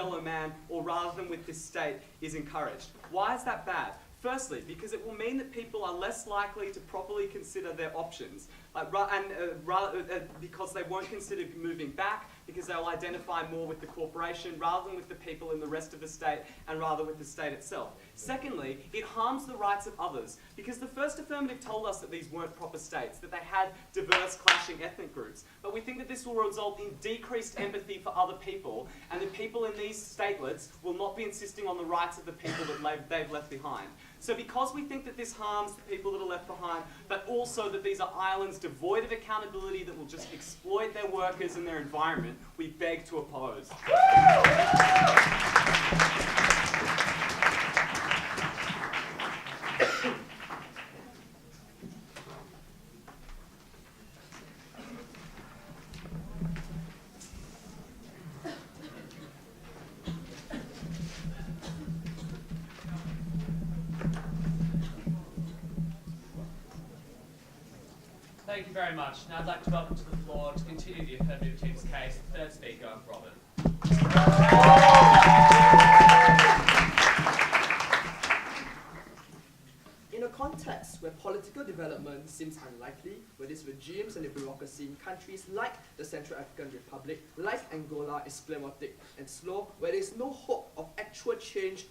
fellow man or rather than with this state is encouraged. Why is that bad? Firstly, because it will mean that people are less likely to properly consider their options, because they won't consider moving back, because they'll identify more with the corporation rather than with the people in the rest of the state and rather with the state itself. Secondly, it harms the rights of others, because the first affirmative told us that these weren't proper states, that they had diverse clashing ethnic groups. But we think that this will result in decreased empathy for other people, and the people in these statelets will not be insisting on the rights of the people that they've left behind. So because we think that this harms the people that are left behind, but also that these are islands devoid of accountability that will just exploit their workers and their environment, we beg to oppose. Thank you very much. Now I'd like to welcome to the floor to continue the affirmative team's case, the third speaker, Robin. In a context where political development seems unlikely, where these regimes and the bureaucracy in countries like the Central African Republic, like Angola, is sclerotic and slow, where there is no hope of actual change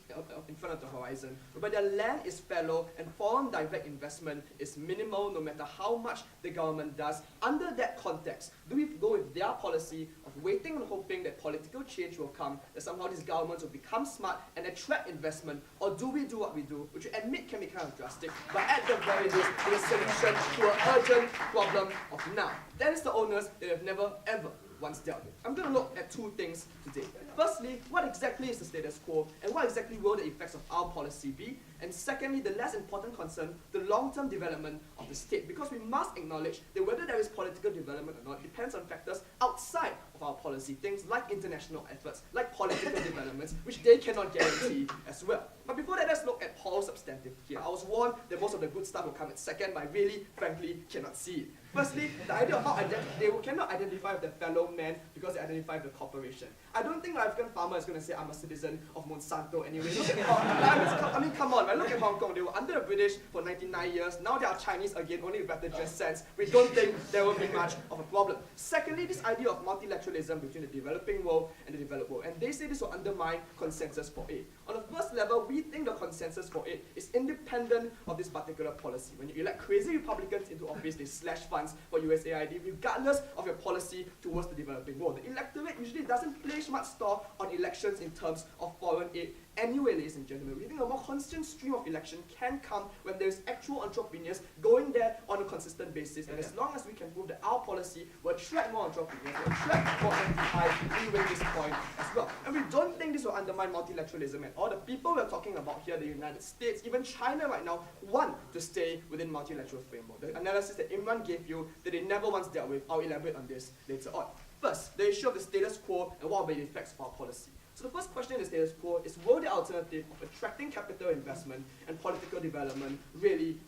in front of the horizon, where their land is fallow and foreign direct investment is minimal no matter how much the government does, under that context, do we go with their policy of waiting and hoping that political change will come, that somehow these governments will become smart and attract investment, or do we do what we do, which we admit can be kind of drastic, but at the very least, is a solution to an urgent problem of now? That is the onus that have never ever once dealt with. I'm going to look at two things today. Firstly, what exactly is the status quo, and what exactly will the effects of our policy be? And secondly, the less important concern, the long-term development of the state, because we must acknowledge that whether there is political development or not depends on factors outside of our policy, things like international efforts, like political developments, which they cannot guarantee as well. But before that, let's look at Paul's substantive here. I was warned that most of the good stuff will come at second, but I really, frankly, cannot see it. Firstly, the idea of how they cannot identify with the fellow man because they identify with the corporation. I don't think an African farmer is going to say, I'm a citizen of Monsanto anyway. Look at I mean, come on, right? Look at Hong Kong. They were under the British for 99 years. Now they are Chinese again, only with better dress sense. We don't think there will be much of a problem. Secondly, this idea of multilateralism between the developing world and the developed world. And they say this will undermine consensus for aid. On the first level, we think the consensus for aid is independent of this particular policy. When you elect crazy Republicans into office, they slash funds for USAID, regardless of your policy towards the developing world. The electorate usually doesn't place much store on elections in terms of foreign aid. Anyway, ladies and gentlemen, we think a more constant stream of election can come when there's actual entrepreneurs going there on a consistent basis. And as long as we can prove that our policy will attract more entrepreneurs, will attract more MPI, we win this point as well. And we don't think this will undermine multilateralism at all. The people we're talking about here, the United States, even China right now, want to stay within multilateral framework. The analysis that Imran gave you that they never once dealt with, I'll elaborate on this later on. First, the issue of the status quo and what will be the effects of our policy. So the first question in the status quo is, will the alternative of attracting capital investment and political development really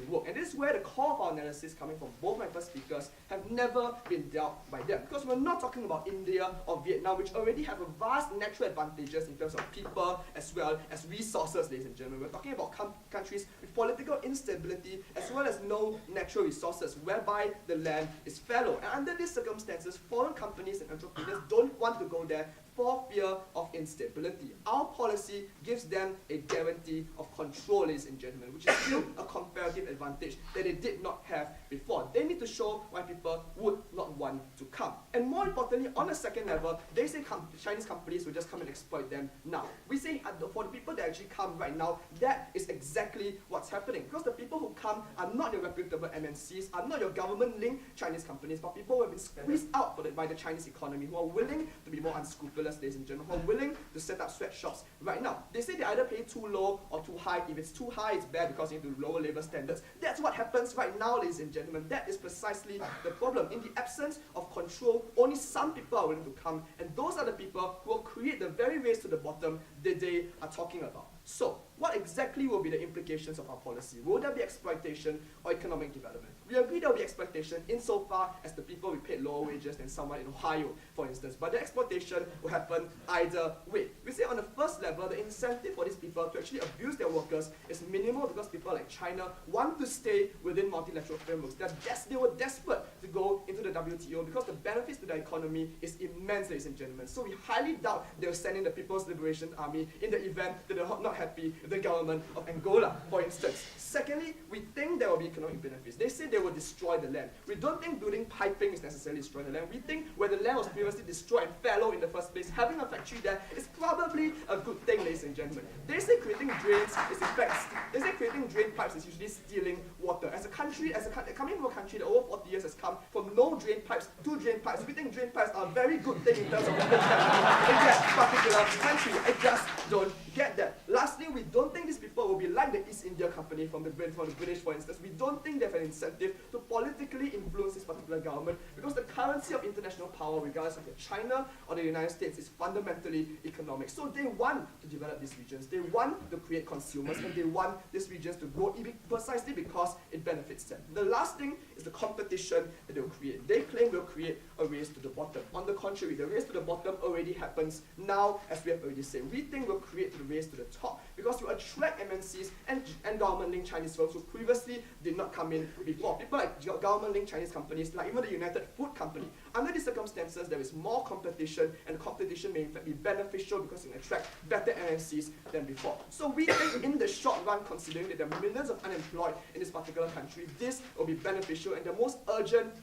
work? And this is where the core of our analysis coming from both my first speakers have never been dealt by them. Because we're not talking about India or Vietnam, which already have a vast natural advantages in terms of people as well as resources, ladies and gentlemen. We're talking about countries with political instability as well as no natural resources, whereby the land is fallow. And under these circumstances, foreign companies and entrepreneurs don't want to go there for fear of instability. Our policy gives them a guarantee of control, ladies and gentlemen, which is still a comparative advantage that they did not have before. They need to show why people would not want to come. And more importantly, on a second level, they say Chinese companies will just come and exploit them now. We say for the people that actually come right now, that is exactly what's happening. Because the people who come are not your reputable MNCs, are not your government-linked Chinese companies, but people who have been squeezed out by the Chinese economy, who are willing to be more unscrupulous, ladies and gentlemen, who are willing to set up sweatshops right now. They say they either pay too low or too high. If it's too high, it's bad because you need to lower labor standards. That's what happens right now, ladies and gentlemen. That is precisely the problem. In the absence of control, only some people are willing to come, and those are the people who will create the very race to the bottom that they are talking about. So, what exactly will be the implications of our policy? Will there be exploitation or economic development? We agree there will be exploitation insofar as the people will pay lower wages than someone in Ohio, for instance. But the exploitation will happen either way. We say on the first level, the incentive for these people to actually abuse their workers is minimal because people like China want to stay within multilateral frameworks. They were desperate to go into the WTO because the benefits to their economy is immense, ladies and gentlemen. So we highly doubt they'll send in the People's Liberation Army in the event that they're not happy with the government of Angola, for instance. Secondly, we think there will be economic benefits. They say they will destroy the land. We don't think building piping is necessarily destroying the land. We think where the land was previously destroyed and fallow in the first place, having a factory there is probably a good thing, ladies and gentlemen. They say creating drains is in fact, they say creating drain pipes is usually stealing water. As a country, coming from a country that over 40 years has come from no drain pipes to drain pipes, we think drain pipes are a very good thing in terms of water sharing in that particular country. I just don't get that. Lastly, we don't think these people will be like the East India Company from the British, for instance. We don't think they have an incentive to politically influence this particular government because the currency of international power, regardless of China or the United States, is fundamentally economic. So they want to develop these regions. They want to create consumers, and they want these regions to grow precisely because it benefits them. The last thing is the competition that they'll create. They claim they'll create a race to the bottom. On the contrary, the race to the bottom already happens now, as we have already said. We think we'll create the race to the top because you attract MNCs and government-linked Chinese firms who previously did not come in before. People like government-linked Chinese companies, like even the United Food Company. Under these circumstances, there is more competition, and competition may in fact be beneficial because it attracts better MNCs than before. So we think in the short run, considering that there are millions of unemployed in this particular country, this will be beneficial, and the most urgent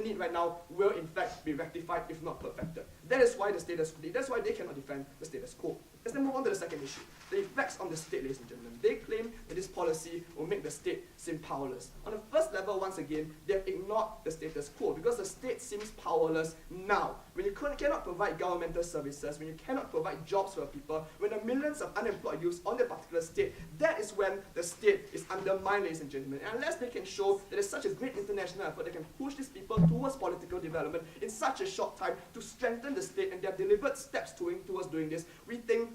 need right now will in fact be rectified, if not perfected. That is why that's why they cannot defend the status quo. Let's then move on to the second issue. The effects on the state, ladies and gentlemen. They claim that this policy will make the state seem powerless. On the first level, once again, they have ignored the status quo because the state seems powerless now. When you cannot provide governmental services, when you cannot provide jobs for people, when there are millions of unemployed youths on the particular state, that is when the state is undermined, ladies and gentlemen. And unless they can show that there's such a great international effort that can push these people towards political development in such a short time to strengthen the state, and their deliberate steps towards doing this, we think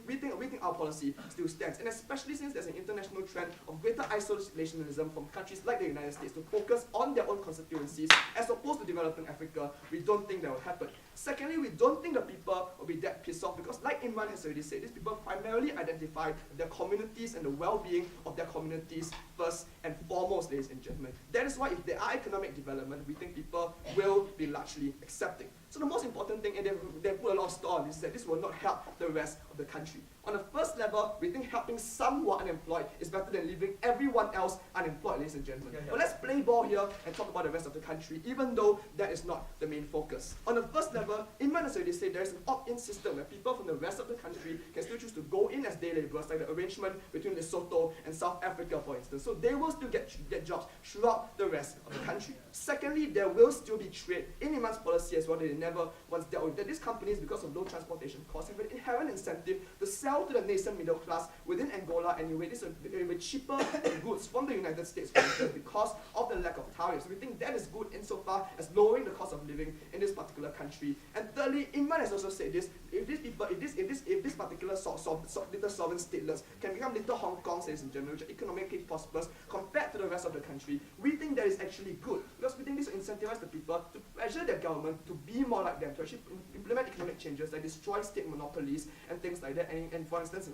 our policy still stands. And especially since there's an international trend of greater isolationism from countries like the United States to focus on their own constituencies as opposed to developing Africa, we don't think that will happen. Secondly, we don't think the people will be that pissed off because, like Imran has already said, these people primarily identify their communities and the well-being of their communities first and foremost, ladies and gentlemen. That is why if there are economic development, we think people will be largely accepting. So the most important thing, and they put a lot of store on this, is that this will not help the rest of the country. On the first level, we think helping some who are unemployed is better than leaving everyone else unemployed, ladies and gentlemen. But let's play ball here and talk about the rest of the country, even though that is not the main focus. On the first level, Imran has already said there is an opt-in system where people from the rest of the country can still choose to go in as day laborers, like the arrangement between Lesotho and South Africa, for instance. So they will still get jobs throughout the rest of the country. Secondly, there will still be trade in Imran's policy as well that they never once dealt with. That these companies, because of low transportation costs, have an inherent incentive to sell to the nascent middle class within Angola anyway. This with cheaper goods from the United States, for instance, because of the lack of tariffs. We think that is good insofar as lowering the cost of living in this particular country. And thirdly, Imran has also said this: if this particular little sovereign statelets can become little Hong Kongs, ladies and gentlemen, which are economically prosperous compared to the rest of the country, we think that is actually good because we think this will incentivize the people to pressure their government to be more like them, to actually implement economic changes that destroy state monopolies and things like that. And for instance,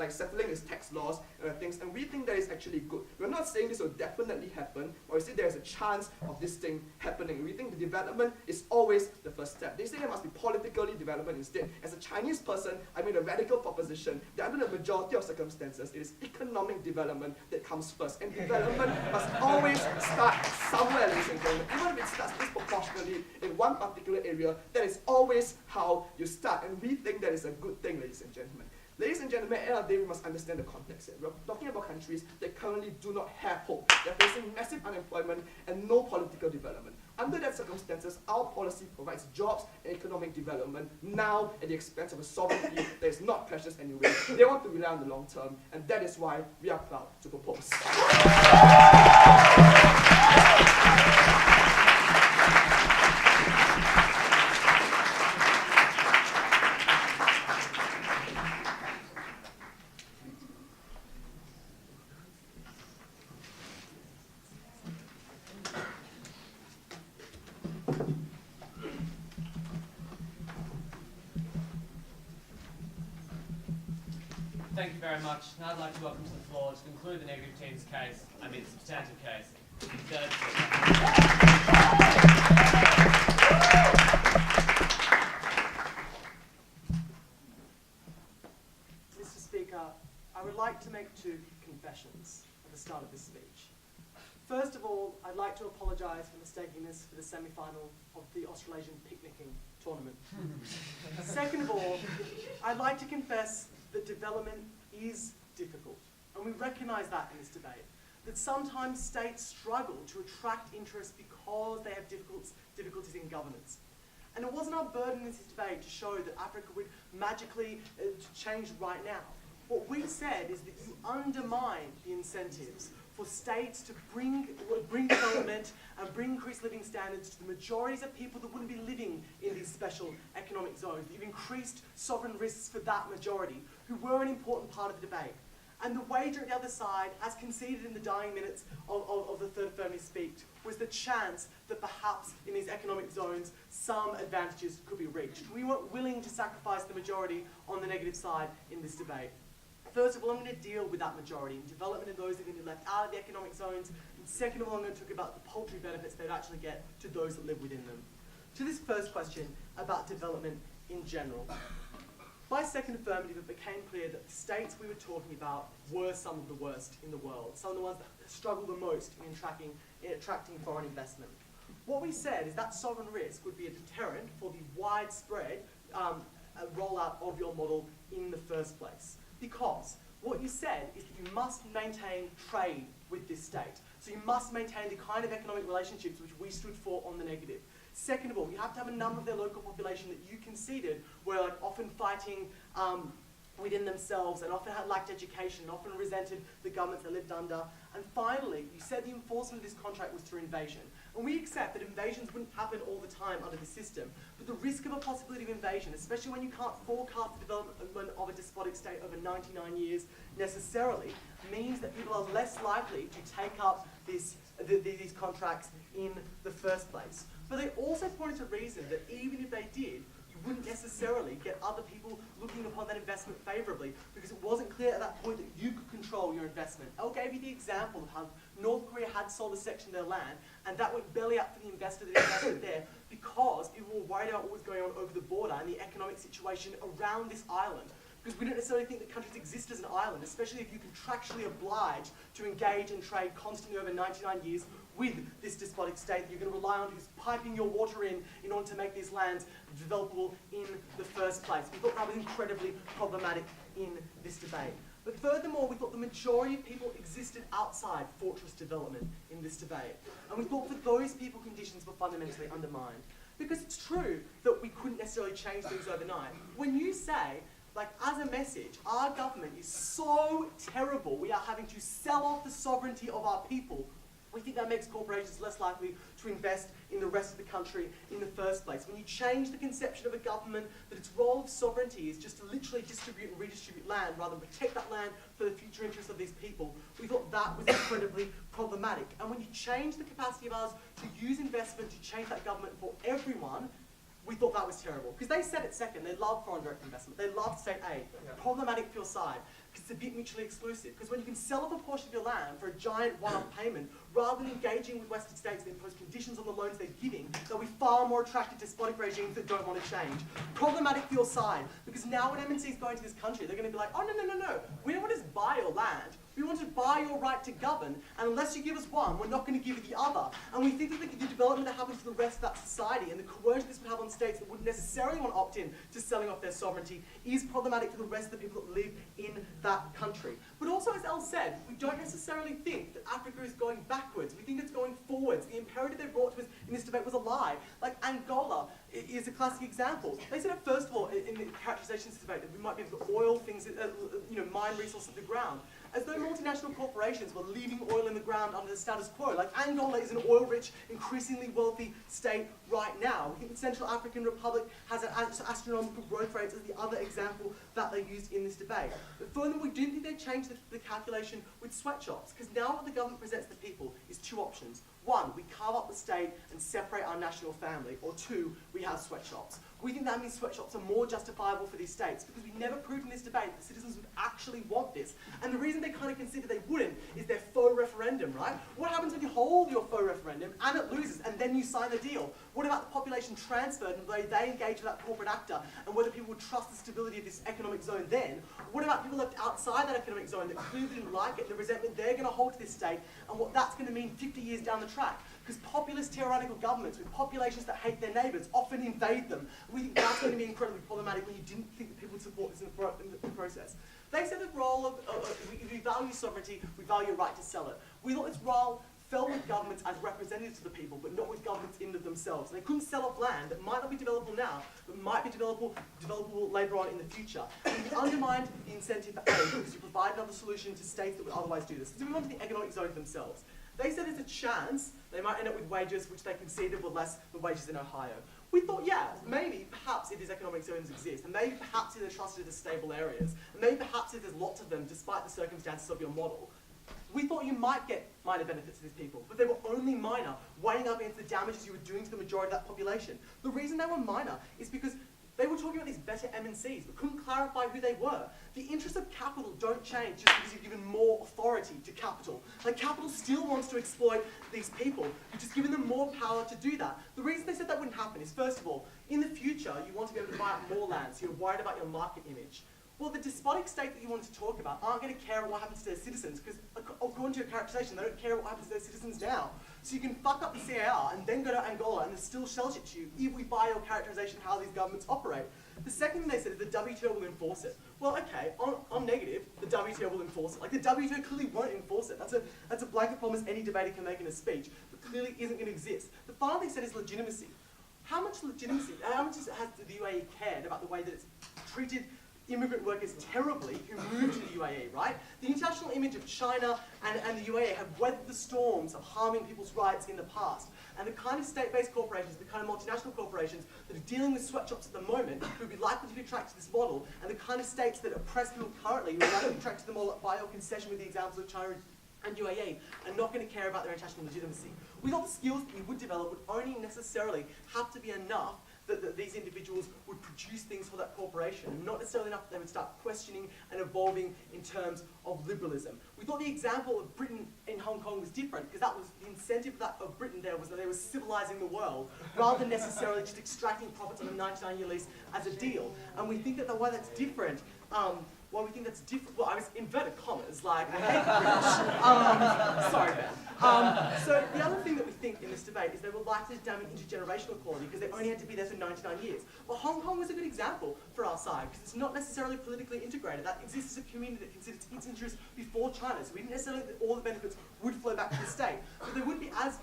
settling its tax laws and things. And we think that is actually good. We're not saying this will definitely happen, or we say there is a chance of this thing happening. We think the development is always the first step. They say there must be politically development instead. As a Chinese person, I made a radical proposition that under the majority of circumstances, it is economic development that comes first. And development must always start somewhere, ladies and gentlemen. Even if it starts disproportionately in one particular area, that is always how you start. And we think that is a good thing, ladies and gentlemen. Ladies and gentlemen, at the end of the day, we must understand the context here. We're talking about countries that currently do not have hope. They're facing massive unemployment and no political development. Under that circumstances, our policy provides jobs and economic development now at the expense of a sovereignty that is not precious anyway. They want to rely on the long term, and that is why we are proud to propose. Thank you very much. Now I'd like to welcome to the floor to conclude the negative team's case, the substantive case, the third Mr. Speaker, I would like to make 2 confessions at the start of this speech. First of all, I'd like to apologise for mistaking this for the semi-final of the Australasian picnicking tournament. Second of all, I'd like to confess that development is difficult, and we recognise that in this debate, that sometimes states struggle to attract interest because they have difficulties in governance. And it wasn't our burden in this debate to show that Africa would magically change right now. What we said is that you undermine the incentives for states to bring development and bring increased living standards to the majorities of people that wouldn't be living in these special economic zones. You've increased sovereign risks for that majority, who were an important part of the debate. And the wager at the other side, as conceded in the dying minutes of the third affirmative speech, was the chance that perhaps in these economic zones some advantages could be reached. We weren't willing to sacrifice the majority on the negative side in this debate. First of all, I'm going to deal with that majority and development of those that are going to be left out of the economic zones. And second of all, I'm going to talk about the paltry benefits they'd actually get to those that live within them. To this first question about development in general. By second affirmative, it became clear that the states we were talking about were some of the worst in the world, some of the ones that struggle the most in attracting foreign investment. What we said is that sovereign risk would be a deterrent for the widespread rollout of your model in the first place. Because what you said is that you must maintain trade with this state. So you must maintain the kind of economic relationships which we stood for on the negative. Second of all, you have to have a number of their local population that you conceded were often fighting within themselves and often lacked education, and often resented the governments they lived under. And finally, you said the enforcement of this contract was through invasion. And we accept that invasions wouldn't happen all the time under the system, but the risk of a possibility of invasion, especially when you can't forecast the development of a despotic state over 99 years necessarily, means that people are less likely to take up these contracts in the first place. But they also pointed to reason that even if they did, you wouldn't necessarily get other people looking upon that investment favourably, because it wasn't clear at that point that you could control your investment. Elle gave you the example of how North Korea had sold a section of their land, and that went belly up for the investor that invested there, because people were worried about what was going on over the border and the economic situation around this island. Because we don't necessarily think that countries exist as an island, especially if you're contractually obliged to engage and trade constantly over 99 years with this despotic state that you're going to rely on, who's piping your water in order to make these lands developable in the first place. We thought that was incredibly problematic in this debate. But furthermore, we thought the majority of people existed outside fortress development in this debate. And we thought for those people, conditions were fundamentally undermined. Because it's true that we couldn't necessarily change things overnight. When you say, like, as a message, our government is so terrible, we are having to sell off the sovereignty of our people, we think that makes corporations less likely to invest in the rest of the country in the first place. When you change the conception of a government that its role of sovereignty is just to literally distribute and redistribute land rather than protect that land for the future interests of these people, we thought that was incredibly problematic. And when you change the capacity of ours to use investment to change that government for everyone, we thought that was terrible. Because they said it second, they love foreign direct investment, they love state aid. Yeah. Problematic for your side, because it's a bit mutually exclusive. Because when you can sell off a portion of your land for a giant one-off payment, rather than engaging with Western states that impose conditions on the loans they're giving, they'll be far more attracted to despotic regimes that don't want to change. Problematic for your side, because now when MNC is going to this country, they're going to be like, oh, no. We don't want to just buy your land. We want to buy your right to govern, and unless you give us one, we're not going to give you the other. And we think that the development that happens to the rest of that society and the coercion this would have on states that wouldn't necessarily want to opt in to selling off their sovereignty is problematic for the rest of the people that live in that country. But also, as Elle said, we don't necessarily think that Africa is going backwards. We think it's going forwards. The imperative they brought to us in this debate was a lie. Like Angola is a classic example. They said, first of all, in the characterizations of this debate, that we might be able to oil things, mine resources at the ground, as though multinational corporations were leaving oil in the ground under the status quo. Like Angola is an oil-rich, increasingly wealthy state right now. We think the Central African Republic has astronomical growth rates as the other example that they used in this debate. But furthermore, we didn't think they'd change the calculation with sweatshops, because now what the government presents to people is two options. One, we carve up the state and separate our national family, or two, we have sweatshops. We think that means sweatshops are more justifiable for these states because we never proved in this debate that citizens would actually want this. And the reason they kind of consider they wouldn't is their faux referendum, right? What happens when you hold your faux referendum and it loses and then you sign the deal? What about the population transferred and the way they engage with that corporate actor and whether people would trust the stability of this economic zone then? What about people left outside that economic zone that clearly didn't like it and the resentment they're going to hold to this state and what that's going to mean 50 years down the track? Because populist tyrannical governments with populations that hate their neighbours often invade them. We think that's going to be incredibly problematic when you didn't think that people would support this in the process. They said the role of, we value sovereignty, we value a right to sell it. We thought this role fell with governments as representatives of the people, but not with governments in of themselves. They couldn't sell off land that might not be developable now, but might be developable later on in the future. And you undermined the incentive for aid because you provide another solution to states that would otherwise do this. So we move on to the economic zones themselves. They said there's a chance they might end up with wages which they conceded were less than wages in Ohio. We thought, yeah, maybe, perhaps if these economic zones exist, and maybe perhaps if they're trusted as stable areas, and maybe perhaps if there's lots of them despite the circumstances of your model, we thought you might get minor benefits to these people, but they were only minor, weighing up against the damages you were doing to the majority of that population. The reason they were minor is because they were talking about these better MNCs, but couldn't clarify who they were. The interests of capital don't change just because you've given more authority to capital. Like, capital still wants to exploit these people. You've just given them more power to do that. The reason they said that wouldn't happen is, first of all, in the future, you want to be able to buy up more land, so you're worried about your market image. Well, the despotic state that you wanted to talk about aren't going to care what happens to their citizens, because according to your characterization, they don't care what happens to their citizens now. So you can fuck up the CAR and then go to Angola and still shell ship to you if we buy your characterization of how these governments operate. The second thing they said is the WTO will enforce it. Well, okay, I'm negative, the WTO will enforce it. Like, the WTO clearly won't enforce it. That's a blanket promise any debater can make in a speech, but clearly isn't going to exist. The final thing said is legitimacy. How much legitimacy, how much has the UAE cared about the way that it's treated immigrant workers terribly who moved to the UAE, right? The international image of China and the UAE have weathered the storms of harming people's rights in the past. And the kind of state-based corporations, the kind of multinational corporations that are dealing with sweatshops at the moment, who would be likely to be attracted to this model, and the kind of states that oppress people currently, who are likely to be attracted to the model by your concession with the examples of China and UAE, are not going to care about their international legitimacy. We thought the skills that you would develop would only necessarily have to be enough that these individuals would produce things for that corporation, and not necessarily enough that they would start questioning and evolving in terms of liberalism. We thought the example of Britain in Hong Kong was different, because that was the incentive of Britain there was that they were civilizing the world, rather than necessarily just extracting profits on a 99-year lease as a deal. And we think that the way that's different, well, I was inverted commas, like, I hate British. Sorry, Ben. So the other thing that we think in this debate is they were likely to damage intergenerational equality because they only had to be there for 99 years. Well, Hong Kong was a good example for our side because it's not necessarily politically integrated. That exists as a community that considers its interests before China. So we didn't necessarily think that all the benefits would flow back to the state. But they would be as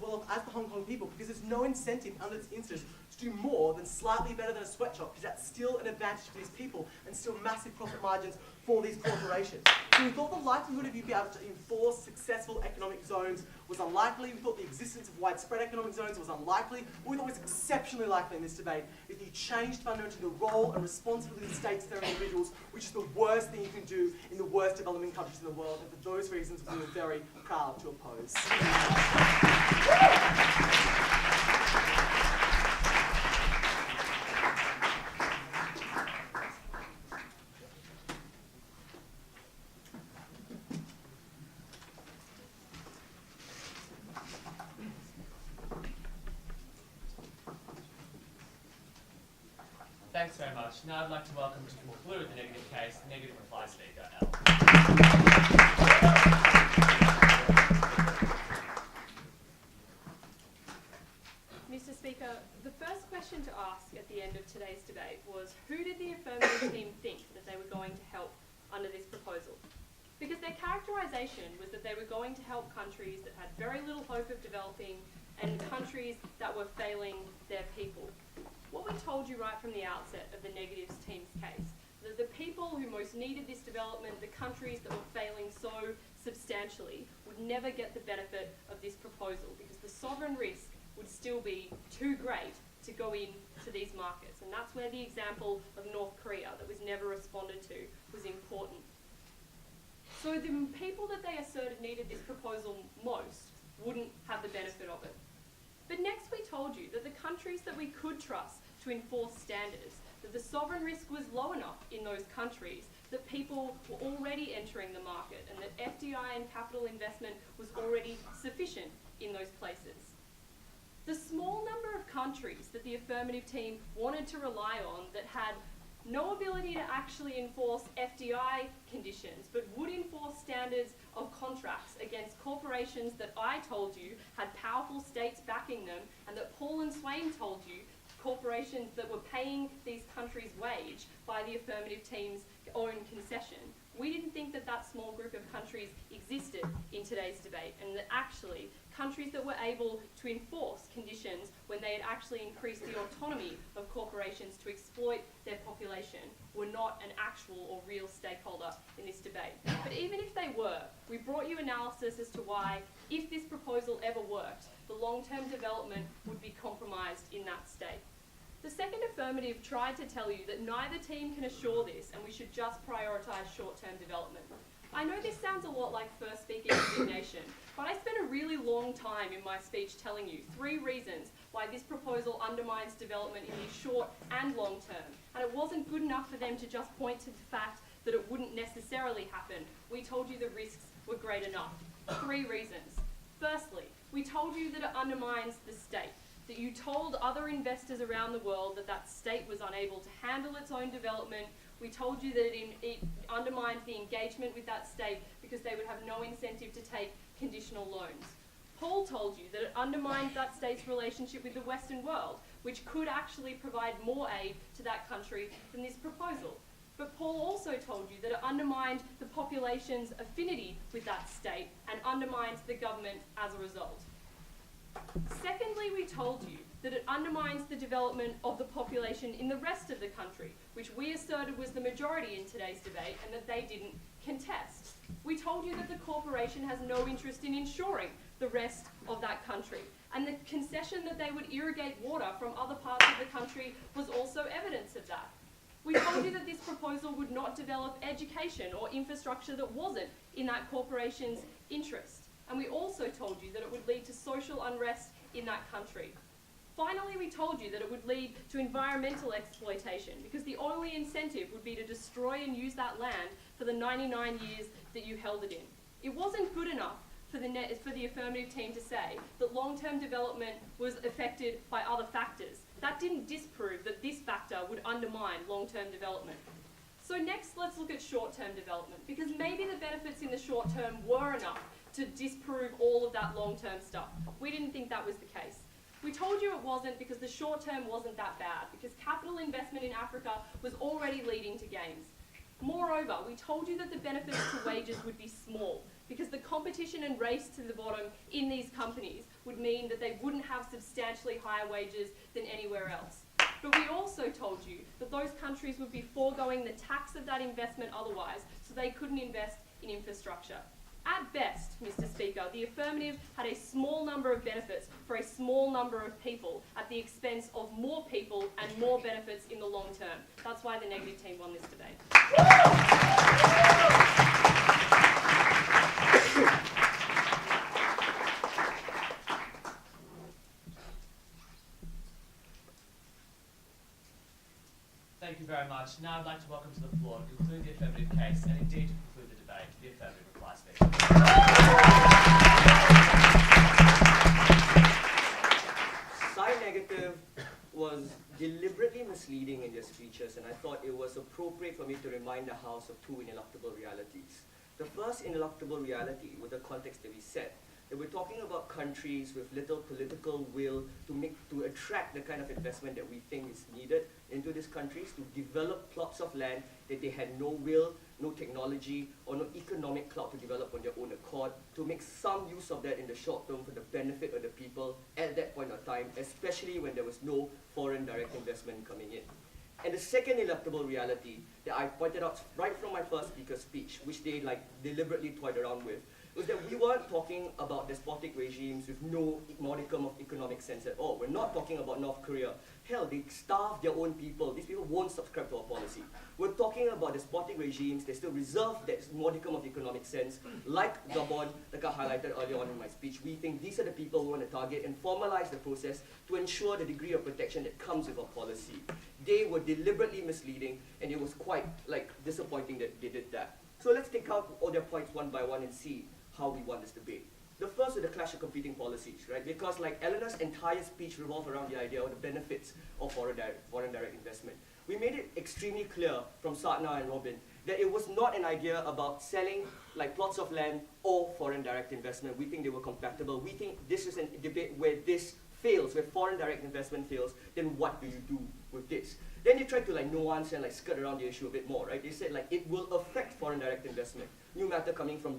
well as the Hong Kong people because there's no incentive under this instance to do more than slightly better than a sweatshop because that's still an advantage for these people and still massive profit margins for these corporations. So we thought the likelihood of you being able to enforce successful economic zones was unlikely. We thought the existence of widespread economic zones was unlikely. What we thought was exceptionally likely in this debate is that you changed fundamentally the role and responsibility of states to their individuals, which is the worst thing you can do in the worst developing countries in the world. And for those reasons, we were very proud to oppose. Thanks very much. Now I'd like to welcome to conclude the negative case, the negative reply speaker, Al. Mr. Speaker, the first question to ask at the end of today's debate was who did the affirmative team think that they were going to help under this proposal? Because their characterisation was that they were going to help countries that had very little hope of developing and countries that were failing their people. What we told you right from the outset of the negatives team's case, that the people who most needed this development, the countries that were failing so substantially, would never get the benefit of this proposal because the sovereign risk would still be too great to go into these markets. And that's where the example of North Korea that was never responded to was important. So the people that they asserted needed this proposal most wouldn't have the benefit of it. But next we told you that the countries that we could trust to enforce standards, that the sovereign risk was low enough in those countries, that people were already entering the market, and that FDI and capital investment was already sufficient in those places. The small number of countries that the affirmative team wanted to rely on that had no ability to actually enforce FDI conditions, but would enforce standards of contracts against corporations that I told you had powerful states backing them, and that Paul and Swain told you corporations that were paying these countries' wage by the affirmative team's own concession. We didn't think that that small group of countries existed in today's debate, and that actually countries that were able to enforce conditions when they had actually increased the autonomy of corporations to exploit their population were not an actual or real stakeholder in this debate. But even if they were, we brought you analysis as to why, if this proposal ever worked, the long-term development would be compromised in that state. The second affirmative tried to tell you that neither team can assure this and we should just prioritise short-term development. I know this sounds a lot like first speaker indignation, but I spent a really long time in my speech telling you 3 reasons why this proposal undermines development in the short and long term. And it wasn't good enough for them to just point to the fact that it wouldn't necessarily happen. We told you the risks were great enough. 3 reasons. Firstly, we told you that it undermines the state, that you told other investors around the world that that state was unable to handle its own development. We told you that it undermined the engagement with that state because they would have no incentive to take conditional loans. Paul told you that it undermined that state's relationship with the Western world, which could actually provide more aid to that country than this proposal. But Paul also told you that it undermined the population's affinity with that state and undermined the government as a result. Secondly, we told you that it undermines the development of the population in the rest of the country, which we asserted was the majority in today's debate and that they didn't contest. We told you that the corporation has no interest in ensuring the rest of that country, and the concession that they would irrigate water from other parts of the country was also evidence of that. We told you that this proposal would not develop education or infrastructure that wasn't in that corporation's interest. And we also told you that it would lead to social unrest in that country. Finally, we told you that it would lead to environmental exploitation because the only incentive would be to destroy and use that land for the 99 years that you held it in. It wasn't good enough for the affirmative team to say that long-term development was affected by other factors. That didn't disprove that this factor would undermine long-term development. So next, let's look at short-term development, because maybe the benefits in the short term were enough to disprove all of that long-term stuff. We didn't think that was the case. We told you it wasn't because the short term wasn't that bad, because capital investment in Africa was already leading to gains. Moreover, we told you that the benefits to wages would be small, because the competition and race to the bottom in these companies would mean that they wouldn't have substantially higher wages than anywhere else. But we also told you that those countries would be foregoing the tax of that investment otherwise, so they couldn't invest in infrastructure. At best, Mr. Speaker, the affirmative had a small number of benefits for a small number of people at the expense of more people and more benefits in the long term. That's why the negative team won this debate. Thank you very much. Now I'd like to welcome to the floor to conclude the affirmative case and indeed to conclude the debate, the affirmative reply speaker. Side negative was deliberately misleading in their speeches, and I thought it was appropriate for me to remind the House of 2 ineluctable realities. The first ineluctable reality was the context that we set. That we're talking about countries with little political will to attract the kind of investment that we think is needed into these countries, to develop plots of land that they had no will, no technology, or no economic clout to develop on their own accord, to make some use of that in the short term for the benefit of the people at that point of time, especially when there was no foreign direct investment coming in. And the second ineluctable reality that I pointed out right from my first speaker's speech, which they deliberately toyed around with, was that we weren't talking about despotic regimes with no modicum of economic sense at all. We're not talking about North Korea hell, they starve their own people. These people won't subscribe to our policy. We're talking about despotic regimes. They still reserve that modicum of economic sense, like Gabon, like I highlighted earlier on in my speech. We think these are the people we want to target and formalize the process to ensure the degree of protection that comes with our policy. They were deliberately misleading, and it was quite disappointing that they did that. So let's take out all their points one by one and see how we won this debate. The first is the clash of competing policies, right? Because like Eleanor's entire speech revolved around the idea of the benefits of foreign direct investment. We made it extremely clear from Satna and Robin that it was not an idea about selling like plots of land or foreign direct investment. We think they were compatible. We think this is a debate where this fails, where foreign direct investment fails, then what do you do with this? Then they tried to like nuance and like skirt around the issue a bit more, right? They said like it will affect foreign direct investment. New matter coming from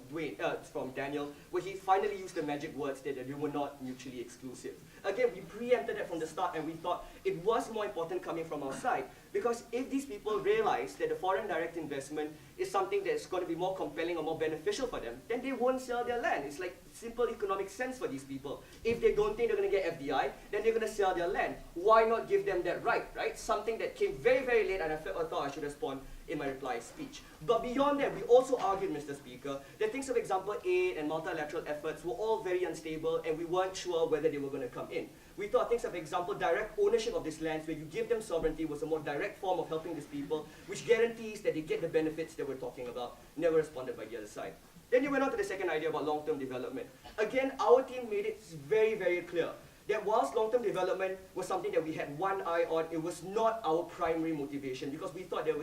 from Daniel, where he finally used the magic words that they were not mutually exclusive. Again, we preempted that from the start, and we thought it was more important coming from our side, because if these people realize that the foreign direct investment is something that's going to be more compelling or more beneficial for them, then they won't sell their land. It's like simple economic sense for these people. If they don't think they're going to get FDI, then they're going to sell their land. Why not give them that right, right? Something that came very, very late, and I thought I should respond in my reply speech. But beyond that, we also argued, Mr. Speaker, that things of example aid and multilateral efforts were all very unstable, and we weren't sure whether they were going to come in. We thought things of example, direct ownership of these lands, where you give them sovereignty, was a more direct form of helping these people, which guarantees that they get the benefits that we're talking about. Never responded by the other side. Then you went on to the second idea about long-term development. Again, our team made it very, very clear that whilst long-term development was something that we had one eye on, it was not our primary motivation, because we thought that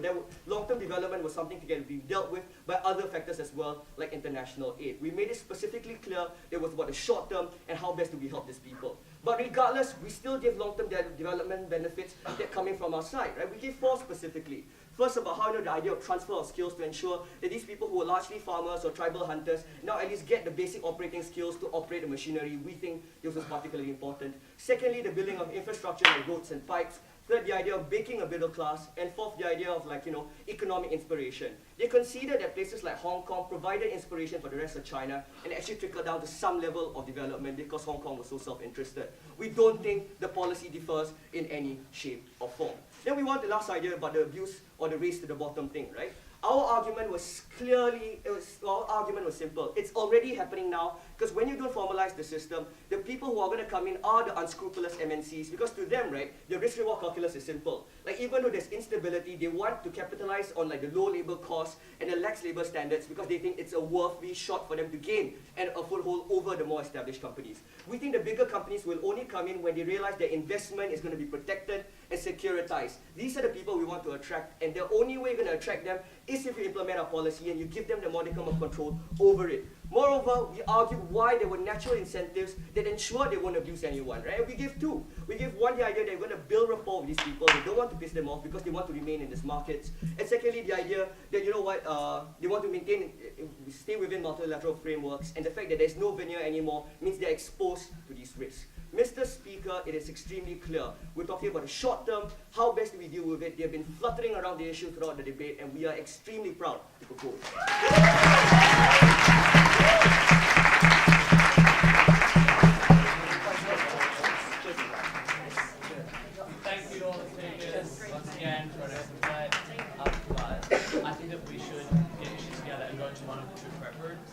long-term development was something to be dealt with by other factors as well, like international aid. We made it specifically clear that it was about the short term and how best do we help these people. But regardless, we still give long-term development benefits that coming from our side, right? We gave 4 specifically. First, about how the idea of transfer of skills to ensure that these people who are largely farmers or tribal hunters now at least get the basic operating skills to operate the machinery. We think this was particularly important. Secondly, the building of infrastructure like roads and pipes. Third, the idea of baking a middle class. And fourth, the idea of economic inspiration. They considered that places like Hong Kong provided inspiration for the rest of China, and it actually trickled down to some level of development because Hong Kong was so self-interested. We don't think the policy differs in any shape or form. Then we want the last idea about the abuse or the race to the bottom thing, right? Our argument was simple. It's already happening now, because when you don't formalize the system, the people who are going to come in are the unscrupulous MNCs, because to them, right, the risk-reward calculus is simple. Like, even though there's instability, they want to capitalize on like the low labor costs and the lax labor standards, because they think it's a worthy shot for them to gain and a foothold over the more established companies. We think the bigger companies will only come in when they realize their investment is going to be protected and securitized. These are the people we want to attract, and the only way we're going to attract them is if you implement our policy and you give them the modicum of control over it. Moreover, we argued why there were natural incentives that ensure they won't abuse anyone, right? And we gave 2. We gave one, the idea that we're going to build rapport with these people. They don't want to piss them off because they want to remain in these markets. And secondly, the idea that, they want to stay within multilateral frameworks, and the fact that there's no veneer anymore means they're exposed to these risks. Mr. Speaker, it is extremely clear. We're talking about the short term, how best do we deal with it. They have been fluttering around the issue throughout the debate, and we are extremely proud to propose. Thank you all the speakers once again for an excellent play. But I think that we should get issues together and go to one of the 2 prep rooms.